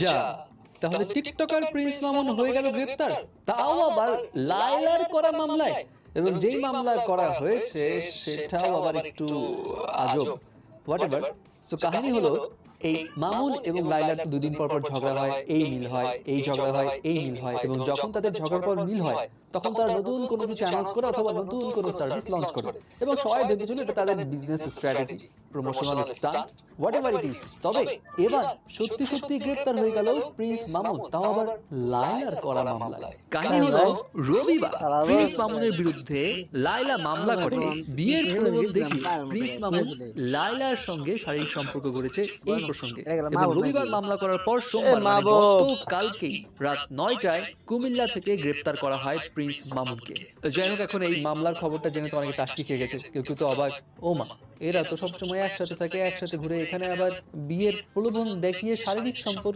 যা, তাহলে TikToker Prince Mamun হয়ে গেল গ্রেপ্তার, তাও আবার লায়লার করা মামলায়। এবং যেই মামলা করা হয়েছে সেটাও আবার একটু আজব। What ever. সো কাহিনী হলো, এই মামুন এবং লায়লার তো দুদিন পর পর ঝগড়া হয়, এই মিল হয়, এই ঝগড়া হয়, এই মিল হয়, এবং যখন তাদের ঝগড়ার পর মিল হয় তখন তারা নতুন কোনো কিছু অ্যানাউন্স করে অথবা নতুন কোনো সার্ভিস লঞ্চ করে, এবং সবাই ভেবেছিল এটা তাদের business strategy, promotional stunt, whatever it is. তবে এবার সত্যি সত্যি গ্রেপ্তার হয়ে গেল প্রিন্স মামুন, তাও আবার লায়লার করা মামলায়। কাহিনী হলো, রবিবার প্রিন্স মামুনের বিরুদ্ধে লায়লা মামলা করে বিয়ের প্রলোভন দেখিয়ে প্রিন্স মামুন লায়লার সঙ্গে শারীরিক সম্পর্ক গড়েছে এই প্রসঙ্গে। এবং রবিবার মামলা করার পর সোমবার মানে গতকালকেই রাত 9টায় কুমিল্লা থেকে গ্রেপ্তার করা হয় প্রিন্স মামুনকে। যাই হোক, এখন এই মামলার খবরটা জেনে তো অনেকে টাসকি খেয়ে গেছে, কেউ কেউ তো অবাক, ও মা, এরা তো সবসময় একসাথে থাকে, একসাথে ঘুরে, এখানে আবার বিয়ের প্রলোভন দেখিয়ে শারীরিক সম্পর্ক